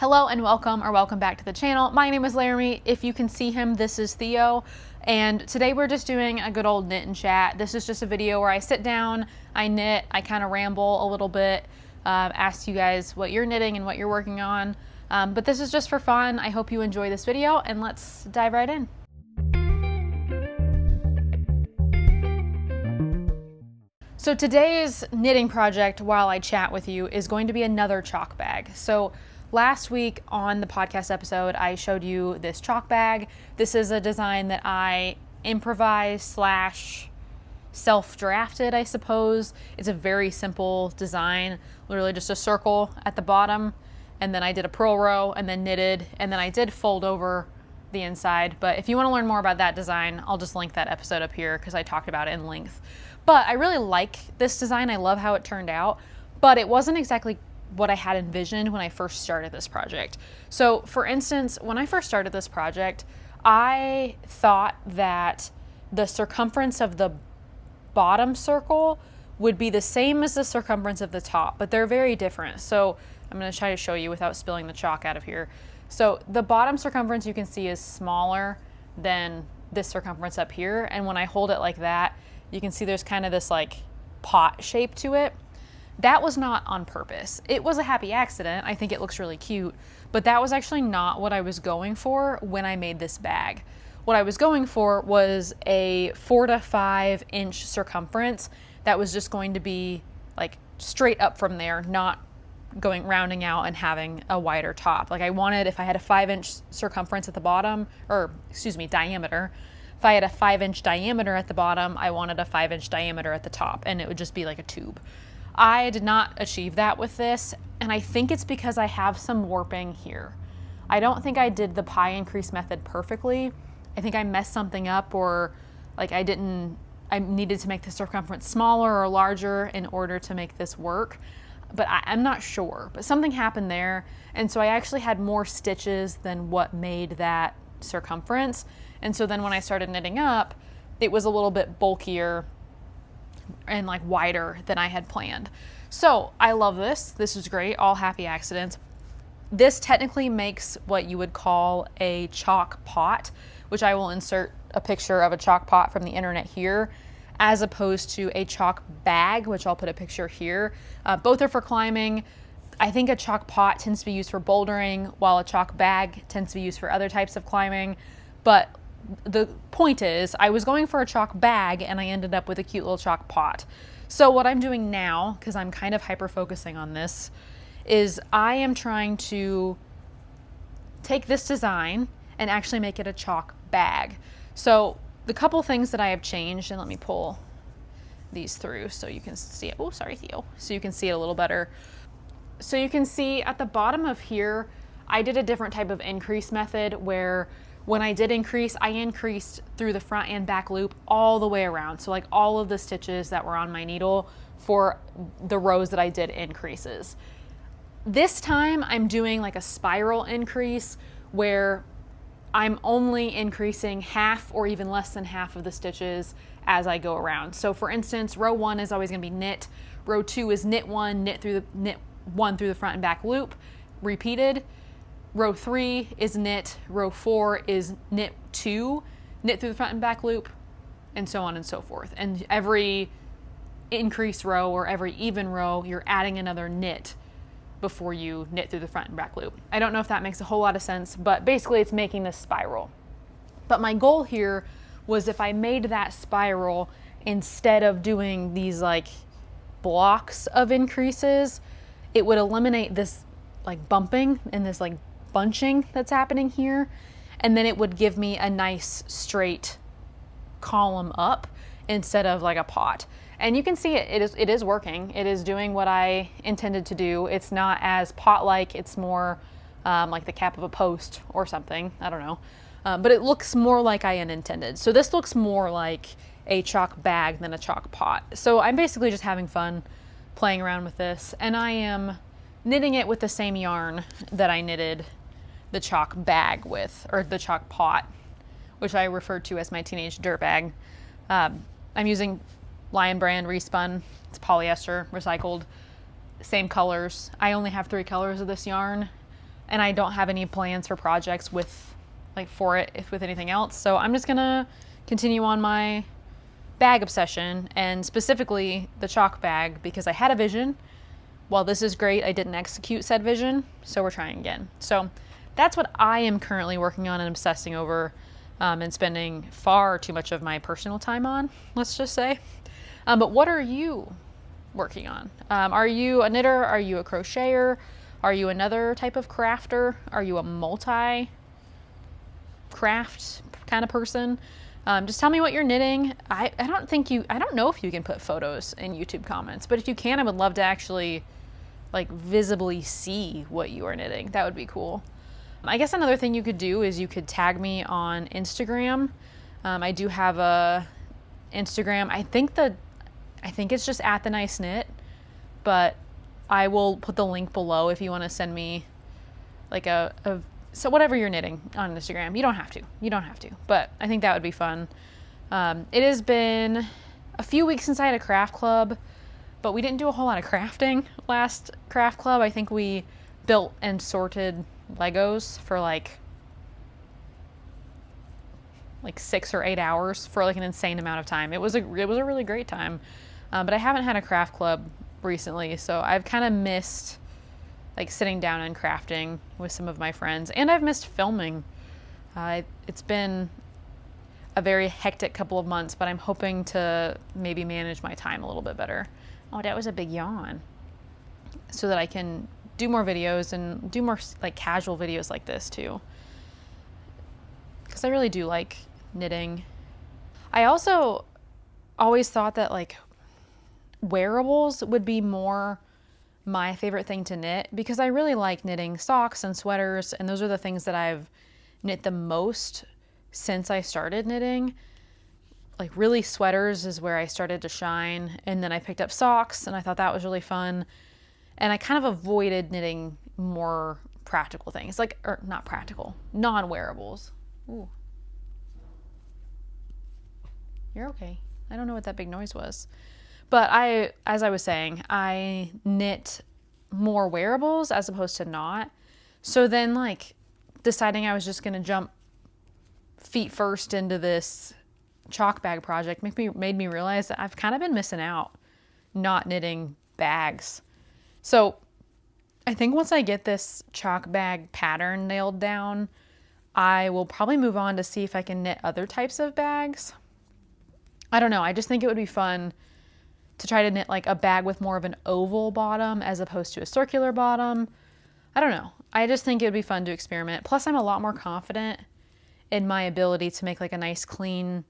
Hello and welcome back to the channel. My name is Laramie. If you can see him, this is Theo. And today we're just doing a good old knit and chat. This is just a video where I sit down, I knit, I kind of ramble a little bit, ask you guys what you're knitting and what you're working on. But this is just for fun. I hope you enjoy this video and let's dive right in. So today's knitting project while I chat with you is going to be another chalk bag. So last week on the podcast episode, I showed you this chalk bag. This is a design that I improvised / self-drafted, I suppose. It's a very simple design, literally just a circle at the bottom, and then I did a purl row and then knitted, and then I did fold over the inside. But if you want to learn more about that design, I'll just link that episode up here because I talked about it in length. But I really like this design. I love how it turned out, but it wasn't exactly what I had envisioned when I first started this project. So for instance, when I first started this project, I thought that the circumference of the bottom circle would be the same as the circumference of the top, but they're very different. So I'm going to try to show you without spilling the chalk out of here. So the bottom circumference you can see is smaller than this circumference up here. And when I hold it like that, you can see there's kind of this like pot shape to it. That was not on purpose. It was a happy accident. I think it looks really cute, but that was actually not what I was going for when I made this bag. What I was going for was a 4 to 5 inch circumference that was just going to be like straight up from there, not going rounding out and having a wider top. Like I wanted, if I had a 5-inch circumference at the bottom, or excuse me, diameter, if I had a 5-inch diameter at the bottom, I wanted a 5-inch diameter at the top, and it would just be like a tube. I did not achieve that with this, and I think it's because I have some warping here. I don't think I did the pie increase method perfectly. I think I messed something up, or like I needed to make the circumference smaller or larger in order to make this work, but I'm not sure. But something happened there, and so I actually had more stitches than what made that circumference. And so then when I started knitting up, it was a little bit bulkier and like wider than I had planned. So I love this. This is great. All happy accidents. This technically makes what you would call a chalk pot, which I will insert a picture of a chalk pot from the internet here, as opposed to a chalk bag, which I'll put a picture here. Both are for climbing. I think a chalk pot tends to be used for bouldering, while a chalk bag tends to be used for other types of climbing. But the point is, I was going for a chalk bag and I ended up with a cute little chalk pot. So what I'm doing now, because I'm kind of hyper-focusing on this, is I am trying to take this design and actually make it a chalk bag. So the couple things that I have changed, and let me pull these through so you can see it. Oh, sorry, Theo. So you can see it a little better. So you can see at the bottom of here, I did a different type of increase method where when I did increase, I increased through the front and back loop all the way around. So like all of the stitches that were on my needle for the rows that I did increases. This time I'm doing like a spiral increase where I'm only increasing half or even less than half of the stitches as I go around. So for instance, row 1 is always gonna be knit. Row 2 is knit 1, knit 1 through the front and back loop, repeated. Row 3 is knit, row 4 is knit 2, knit through the front and back loop, and so on and so forth. And every increase row or every even row, you're adding another knit before you knit through the front and back loop. I don't know if that makes a whole lot of sense, but basically it's making this spiral. But my goal here was if I made that spiral, instead of doing these like blocks of increases, it would eliminate this like bumping and this like bunching that's happening here, and then it would give me a nice straight column up instead of like a pot. And you can see it is working. It is doing what I intended to do. It's not as pot-like, it's more like the cap of a post or something, I don't know, but it looks more like I had intended. So this looks more like a chalk bag than a chalk pot. So I'm basically just having fun playing around with this, and I am knitting it with the same yarn that I knitted the chalk bag with, or the chalk pot, which I referred to as my teenage dirt bag. I'm using Lion Brand Respun. It's polyester, recycled, same colors. I only have 3 colors of this yarn. and I don't have any plans for projects with anything else. So I'm just gonna continue on my bag obsession, and specifically the chalk bag, because I had a vision. While this is great, I didn't execute said vision, so we're trying again. So that's what I am currently working on and obsessing over, and spending far too much of my personal time on, let's just say. But what are you working on? Are you a knitter? Are you a crocheter? Are you another type of crafter? Are you a multi-craft kind of person? Just tell me what you're knitting. I don't know if you can put photos in YouTube comments, but if you can, I would love to actually like visibly see what you are knitting. That would be cool. I guess another thing you could do is you could tag me on Instagram. I do have a Instagram. I think it's just at the nice knit, but I will put the link below if you want to send me like so whatever you're knitting on Instagram. You don't have to, but I think that would be fun. It has been a few weeks since I had a craft club, but we didn't do a whole lot of crafting last craft club. I think we built and sorted Legos for like 6 or 8 hours for like an insane amount of time. It was a really great time, but I haven't had a craft club recently, so I've kind of missed like sitting down and crafting with some of my friends, and I've missed filming. It's been a very hectic couple of months, but I'm hoping to maybe manage my time a little bit better. Oh, that was a big yawn. So that I can do more videos and do more like casual videos like this too. Because I really do like knitting. I also always thought that like wearables would be more my favorite thing to knit, because I really like knitting socks and sweaters, and those are the things that I've knit the most since I started knitting. Like really sweaters is where I started to shine, and then I picked up socks and I thought that was really fun. And I kind of avoided knitting more practical things, or not practical, non-wearables. Ooh. You're okay. I don't know what that big noise was. But as I was saying, I knit more wearables as opposed to not. So then like deciding I was just going to jump feet first into this chalk bag project made me realize that I've kind of been missing out not knitting bags. So I think once I get this chalk bag pattern nailed down, I will probably move on to see if I can knit other types of bags. I don't know. I just think it would be fun to try to knit like a bag with more of an oval bottom as opposed to a circular bottom. I don't know. I just think it would be fun to experiment. Plus, I'm a lot more confident in my ability to make like a nice clean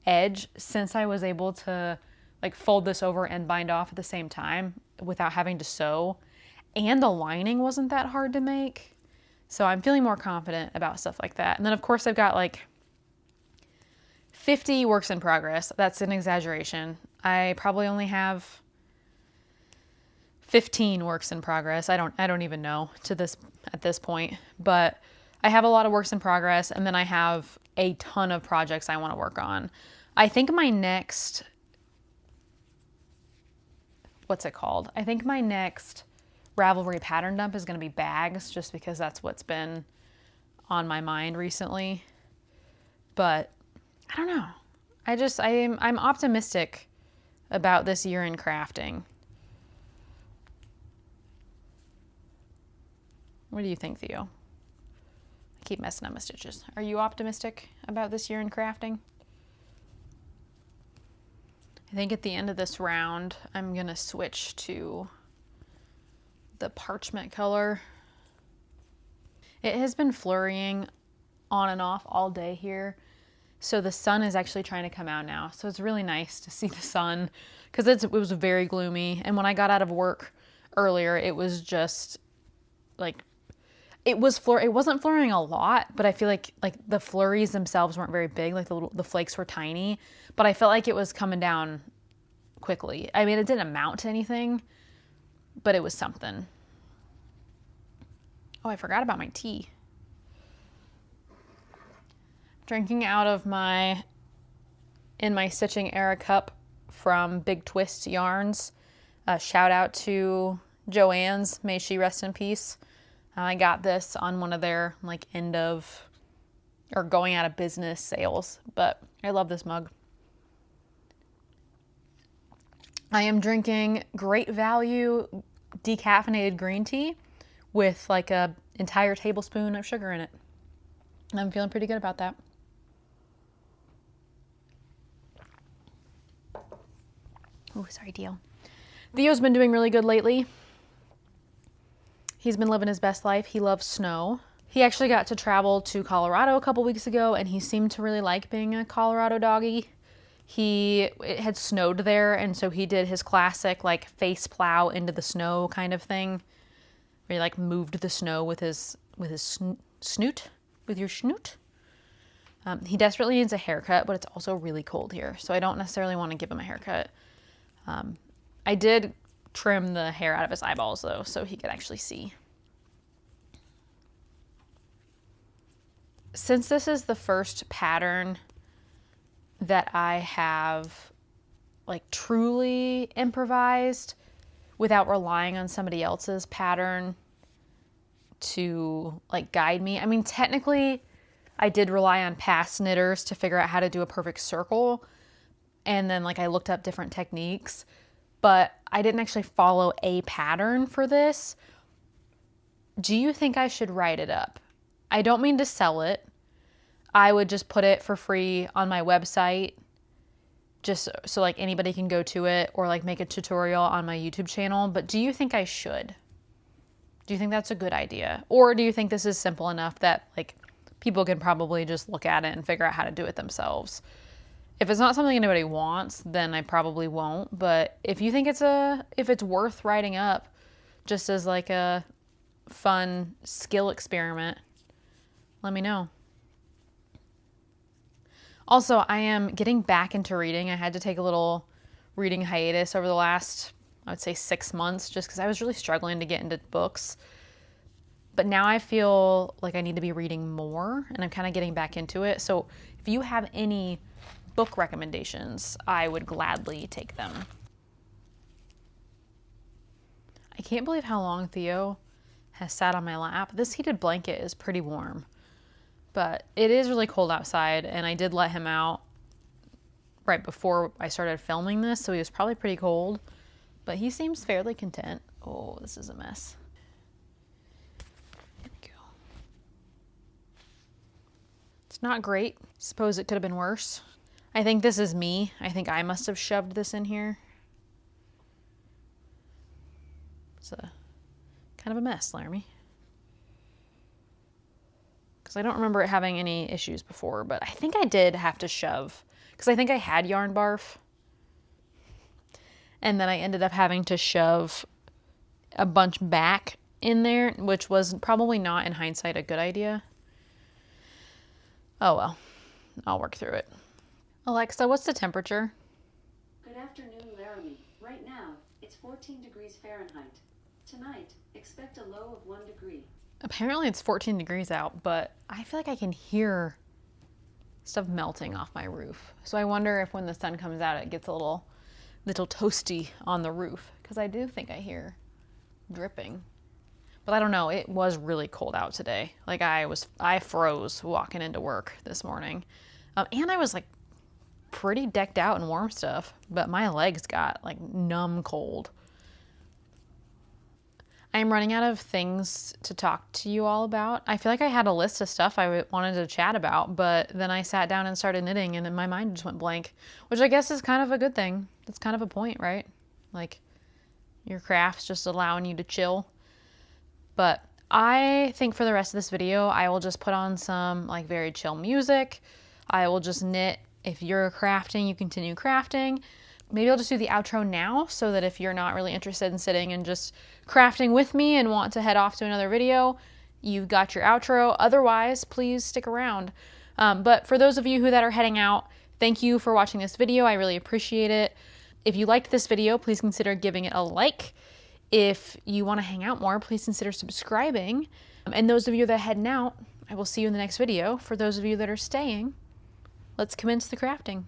edge since I was able to like fold this over and bind off at the same time without having to sew. And the lining wasn't that hard to make. So I'm feeling more confident about stuff like that. And then of course I've got like 50 works in progress. That's an exaggeration. I probably only have 15 works in progress. I don't even know at this point, but I have a lot of works in progress, and then I have a ton of projects I want to work on. I think my next Ravelry pattern dump is going to be bags, just because that's what's been on my mind recently. But I don't know. I'm optimistic about this year in crafting. What do you think, Theo? I keep messing up my stitches. Are you optimistic about this year in crafting? I think at the end of this round, I'm gonna switch to the parchment color. It has been flurrying on and off all day here. So the sun is actually trying to come out now. So it's really nice to see the sun, because it was very gloomy. And when I got out of work earlier, it was just like, it wasn't flurrying a lot, but I feel like the flurries themselves weren't very big. Like the flakes were tiny, but I felt like it was coming down quickly. I mean, it didn't amount to anything, but it was something. Oh, I forgot about my tea. Drinking out of my Stitching Era cup from Big Twist Yarns. Shout out to Joanne's, may she rest in peace. I got this on one of their like end of or going out of business sales, but I love this mug. I am drinking Great Value decaffeinated green tea with like a entire tablespoon of sugar in it. I'm feeling pretty good about that. Oh, sorry, Dio. Theo's been doing really good lately. He's been living his best life. He loves snow. He actually got to travel to Colorado a couple weeks ago, and he seemed to really like being a Colorado doggy. It had snowed there, and so he did his classic like face plow into the snow kind of thing, where he like moved the snow with his snoot, with your snoot. He desperately needs a haircut, but it's also really cold here, so I don't necessarily want to give him a haircut. I did trim the hair out of his eyeballs though, so he could actually see. Since this is the first pattern that I have like truly improvised without relying on somebody else's pattern to like guide me. I mean, technically I did rely on past knitters to figure out how to do a perfect circle. And then like I looked up different techniques, but I didn't actually follow a pattern for this. Do you think I should write it up? I don't mean to sell it. I would just put it for free on my website just so like anybody can go to it, or like make a tutorial on my YouTube channel. But do you think I should? Do you think that's a good idea? Or do you think this is simple enough that like people can probably just look at it and figure out how to do it themselves? If it's not something anybody wants, then I probably won't. But if you think if it's worth writing up just as like a fun skill experiment, let me know. Also, I am getting back into reading. I had to take a little reading hiatus over the last, I would say 6 months, just because I was really struggling to get into books. But now I feel like I need to be reading more, and I'm kind of getting back into it. So if you have any book recommendations, I would gladly take them. I can't believe how long Theo has sat on my lap. This heated blanket is pretty warm, but it is really cold outside, and I did let him out right before I started filming this, so he was probably pretty cold, but he seems fairly content. Oh, this is a mess. There we go. It's not great. Suppose it could have been worse. I think this is me. I think I must have shoved this in here. It's a kind of a mess, Laramie. Because I don't remember it having any issues before, but I think I did have to shove. Because I think I had yarn barf. And then I ended up having to shove a bunch back in there, which was probably not, in hindsight, a good idea. Oh well, I'll work through it. Alexa, what's the temperature? Good afternoon, Laramie. Right now, it's 14 degrees Fahrenheit. Tonight, expect a low of 1 degree. Apparently it's 14 degrees out, but I feel like I can hear stuff melting off my roof. So I wonder if when the sun comes out, it gets a little toasty on the roof, because I do think I hear dripping. But I don't know, it was really cold out today. Like I froze walking into work this morning. And I was like pretty decked out in warm stuff, but my legs got like numb cold. I'm running out of things to talk to you all about. I feel like I had a list of stuff I wanted to chat about, but then I sat down and started knitting, and then my mind just went blank, which I guess is kind of a good thing. That's kind of a point, right? Like, your craft's just allowing you to chill. But I think for the rest of this video, I will just put on some like very chill music. I will just knit. If you're crafting, you continue crafting. Maybe I'll just do the outro now, so that if you're not really interested in sitting and just crafting with me and want to head off to another video, you've got your outro. Otherwise, please stick around. But for those of you that are heading out, thank you for watching this video. I really appreciate it. If you liked this video, please consider giving it a like. If you want to hang out more, please consider subscribing. And those of you that are heading out, I will see you in the next video. For those of you that are staying, let's commence the crafting.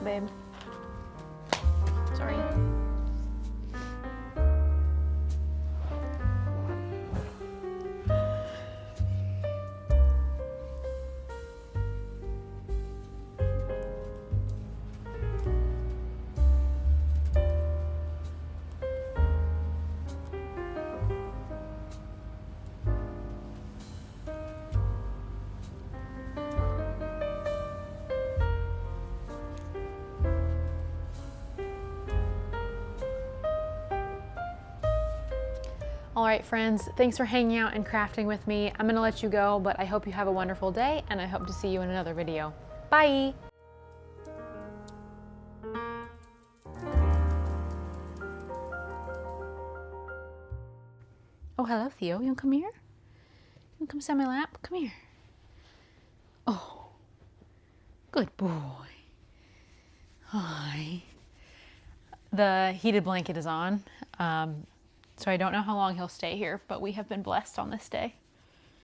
babe. Sorry. All right, friends, thanks for hanging out and crafting with me. I'm gonna let you go, but I hope you have a wonderful day, and I hope to see you in another video. Bye! Oh, hello, Theo. You wanna come here? You wanna come sit on my lap? Come here. Oh, good boy. Hi. The heated blanket is on. So I don't know how long he'll stay here, but we have been blessed on this day.